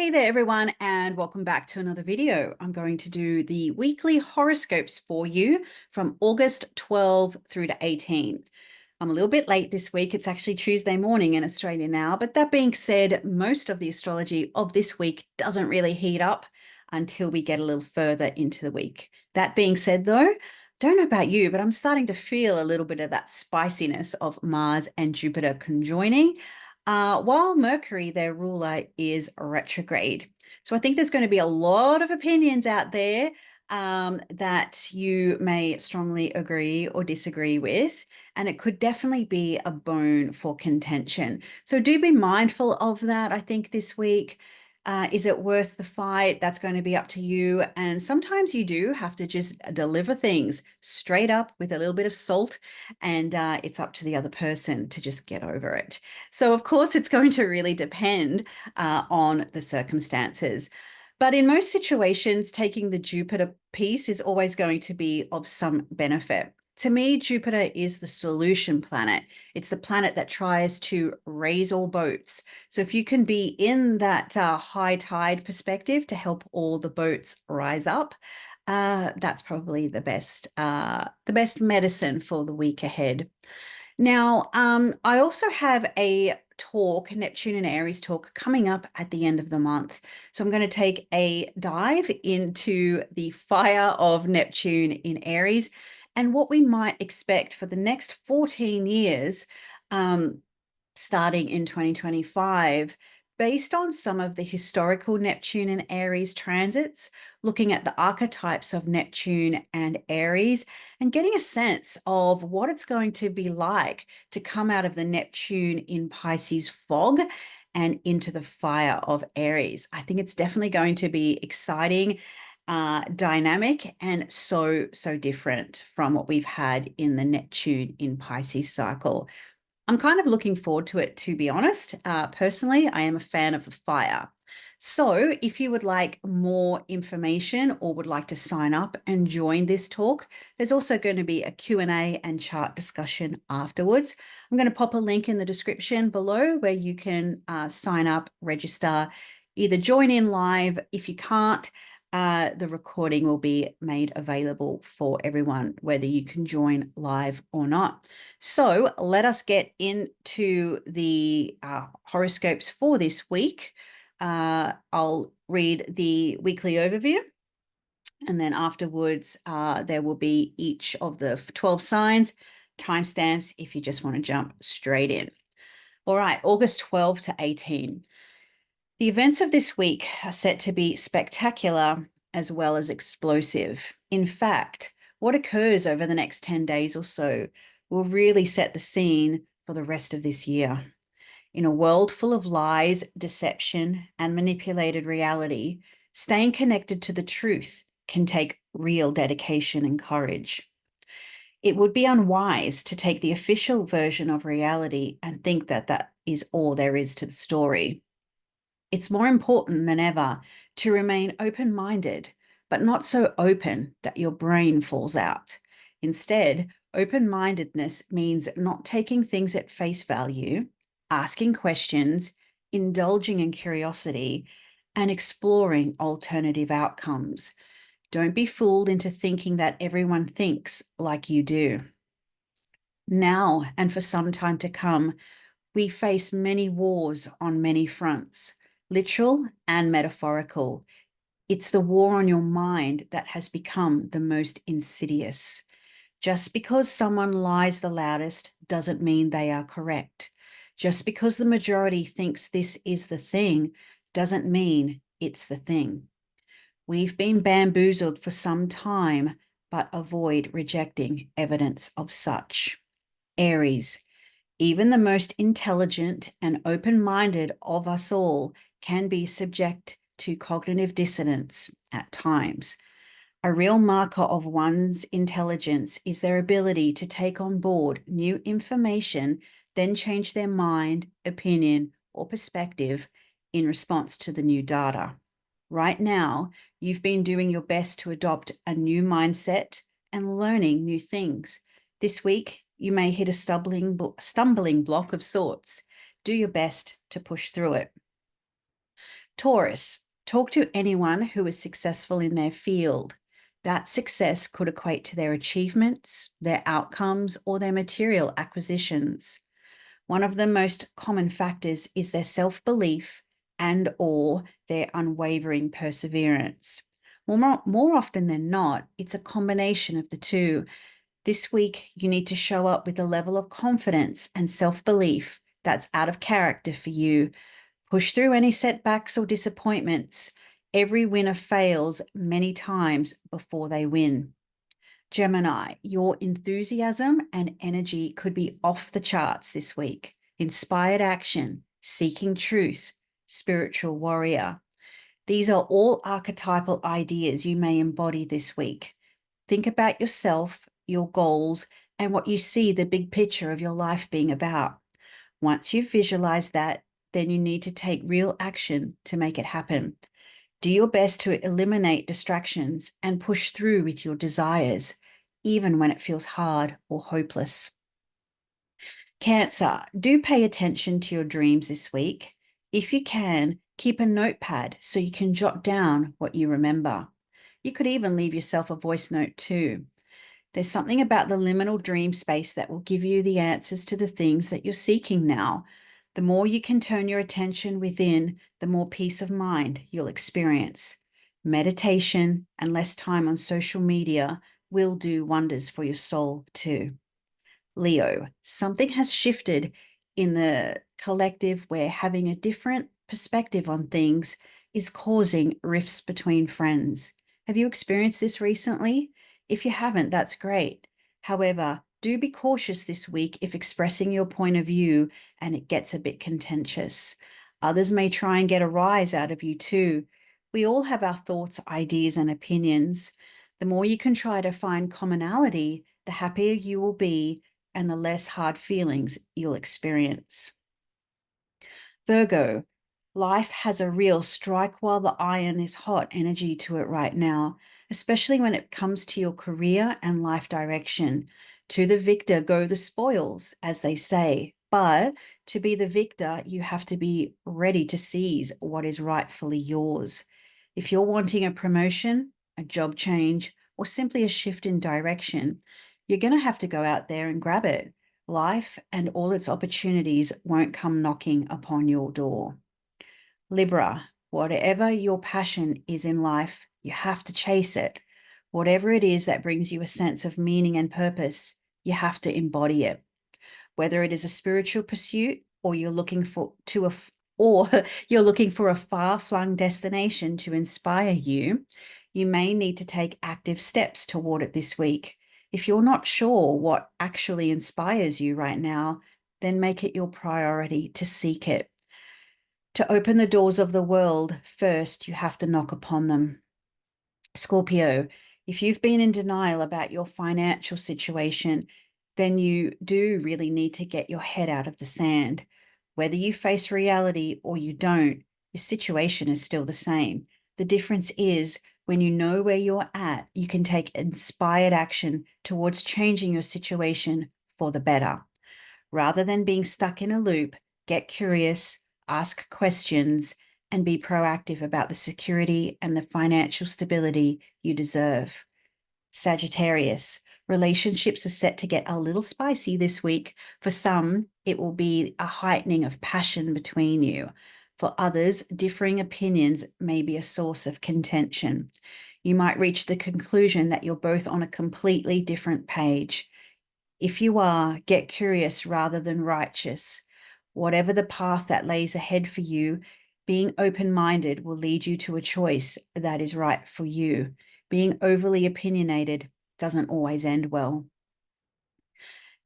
Hey there, everyone, and welcome back to another video. I'm going to do the weekly horoscopes for you from August 12 through to 18. I'm a little bit late this week. It's actually Tuesday morning in Australia now. But that being said, most of the astrology of this week doesn't really heat up until we get a little further into the week. That being said, though, don't know about you, but I'm starting to feel a little bit of that spiciness of Mars and Jupiter conjoining. While Mercury, their ruler, is retrograde. So I think there's going to be a lot of opinions out there that you may strongly agree or disagree with, and it could definitely be a bone for contention. So do be mindful of that, I think, this week. Is it worth the fight? That's going to be up to you. And sometimes you do have to just deliver things straight up with a little bit of salt, and it's up to the other person to just get over it. So, of course, it's going to really depend on the circumstances. But in most situations, taking the Jupiter piece is always going to be of some benefit. To me, Jupiter is the solution planet. It's the planet that tries to raise all boats. So if you can be in that high tide perspective to help all the boats rise up, that's probably the best medicine for the week ahead. Now, I also have a talk, Neptune and Aries talk, coming up at the end of the month. So I'm going to take a dive into the fire of Neptune in Aries and what we might expect for the next 14 years, um, starting in 2025, based on some of the historical Neptune and Aries transits, looking at the archetypes of Neptune and Aries, and getting a sense of what it's going to be like to come out of the Neptune in Pisces fog and into the fire of Aries. I think it's definitely going to be exciting, dynamic, and so different from what we've had in the Neptune in Pisces cycle. I'm kind of looking forward to it, to be honest. Personally, I am a fan of the fire. So if you would like more information or would like to sign up and join this talk, there's also going to be a Q&A and chart discussion afterwards. I'm going to pop a link in the description below where you can sign up, register, either join in live. If you can't, the recording will be made available for everyone, whether you can join live or not. So let us get into the horoscopes for this week. I'll read the weekly overview, and then afterwards there will be each of the 12 signs, timestamps if you just want to jump straight in. All right, August 12 to 18. The events of this week are set to be spectacular as well as explosive. In fact, what occurs over the next 10 days or so will really set the scene for the rest of this year. In a world full of lies, deception, and manipulated reality, staying connected to the truth can take real dedication and courage. It would be unwise to take the official version of reality and think that that is all there is to the story. It's more important than ever to remain open-minded, but not so open that your brain falls out. Instead, open-mindedness means not taking things at face value, asking questions, indulging in curiosity, and exploring alternative outcomes. Don't be fooled into thinking that everyone thinks like you do. Now, and for some time to come, we face many wars on many fronts, literal and metaphorical. It's the war on your mind that has become the most insidious. Just because someone lies the loudest doesn't mean they are correct. Just because the majority thinks this is the thing doesn't mean it's the thing. We've been bamboozled for some time, but avoid rejecting evidence of such. Aries, even the most intelligent and open-minded of us all can be subject to cognitive dissonance at times. A real marker of one's intelligence is their ability to take on board new information, then change their mind, opinion, or perspective in response to the new data. Right now, you've been doing your best to adopt a new mindset and learning new things. This week, you may hit a stumbling block of sorts. Do your best to push through it. Taurus, talk to anyone who is successful in their field. That success could equate to their achievements, their outcomes, or their material acquisitions. One of the most common factors is their self-belief and or their unwavering perseverance. Well, more often than not, it's a combination of the two. This week, you need to show up with a level of confidence and self-belief that's out of character for you. Push through any setbacks or disappointments. Every winner fails many times before they win. Gemini, your enthusiasm and energy could be off the charts this week. Inspired action, seeking truth, spiritual warrior. These are all archetypal ideas you may embody this week. Think about yourself, your goals, and what you see the big picture of your life being about. Once you've visualized that, then you need to take real action to make it happen. Do your best to eliminate distractions and push through with your desires, even when it feels hard or hopeless. Cancer, do pay attention to your dreams this week. If you can, keep a notepad so you can jot down what you remember. You could even leave yourself a voice note too. There's something about the liminal dream space that will give you the answers to the things that you're seeking now. The more you can turn your attention within, the more peace of mind you'll experience. Meditation and less time on social media will do wonders for your soul too. Leo, something has shifted in the collective where having a different perspective on things is causing rifts between friends. Have you experienced this recently? If you haven't, that's great. However, do be cautious this week if expressing your point of view and it gets a bit contentious. Others may try and get a rise out of you too. We all have our thoughts, ideas, and opinions. The more you can try to find commonality, the happier you will be and the less hard feelings you'll experience. Virgo, life has a real strike while the iron is hot energy to it right now, especially when it comes to your career and life direction. To the victor go the spoils, as they say. But to be the victor, you have to be ready to seize what is rightfully yours. If you're wanting a promotion, a job change, or simply a shift in direction, you're going to have to go out there and grab it. Life and all its opportunities won't come knocking upon your door. Libra, whatever your passion is in life, you have to chase it. Whatever it is that brings you a sense of meaning and purpose, you have to embody it. Whether it is a spiritual pursuit or you're looking for a far-flung destination to inspire you, you may need to take active steps toward it this week. If you're not sure what actually inspires you right now, then make it your priority to seek it. To open the doors of the world, first you have to knock upon them. Scorpio, if you've been in denial about your financial situation, then you do really need to get your head out of the sand. Whether you face reality or you don't, your situation is still the same. The difference is when you know where you're at, you can take inspired action towards changing your situation for the better. Rather than being stuck in a loop, get curious, ask questions, and be proactive about the security and the financial stability you deserve. Sagittarius, relationships are set to get a little spicy this week. For some, it will be a heightening of passion between you. For others, differing opinions may be a source of contention. You might reach the conclusion that you're both on a completely different page. If you are, get curious rather than righteous. Whatever the path that lays ahead for you, being open-minded will lead you to a choice that is right for you. Being overly opinionated doesn't always end well.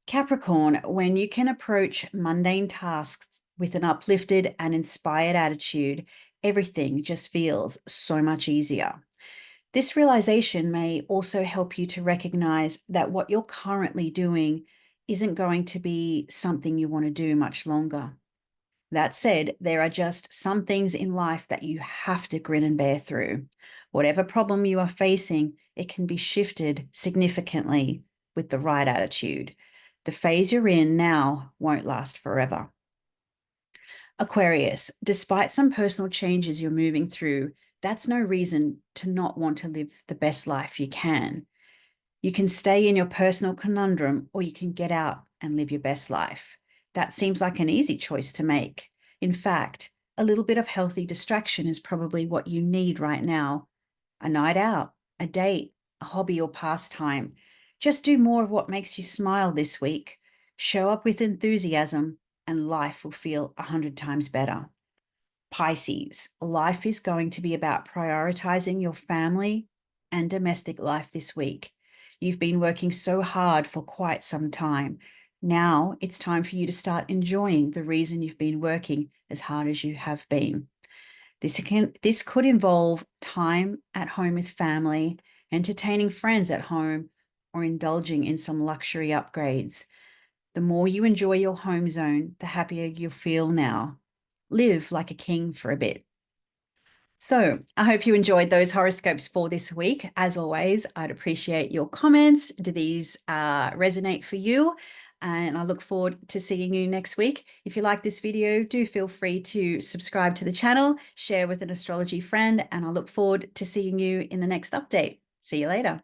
Capricorn, when you can approach mundane tasks with an uplifted and inspired attitude, everything just feels so much easier. This realization may also help you to recognize that what you're currently doing isn't going to be something you want to do much longer. That said, there are just some things in life that you have to grin and bear through. Whatever problem you are facing, it can be shifted significantly with the right attitude. The phase you're in now won't last forever. Aquarius, despite some personal changes you're moving through, that's no reason to not want to live the best life you can. You can stay in your personal conundrum or you can get out and live your best life. That seems like an easy choice to make. In fact, a little bit of healthy distraction is probably what you need right now. A night out, a date, a hobby or pastime. Just do more of what makes you smile this week. Show up with enthusiasm, and life will feel 100 times better. Pisces, life is going to be about prioritizing your family and domestic life this week. You've been working so hard for quite some time. Now it's time for you to start enjoying the reason you've been working as hard as you have been. This could involve time at home with family, entertaining friends at home, or indulging in some luxury upgrades. The more you enjoy your home zone, the happier you'll feel now. Live like a king for a bit. So I hope you enjoyed those horoscopes for this week. As always, I'd appreciate your comments. Do these resonate for you? And I look forward to seeing you next week. If you like this video, do feel free to subscribe to the channel, share with an astrology friend, and I look forward to seeing you in the next update. See you later.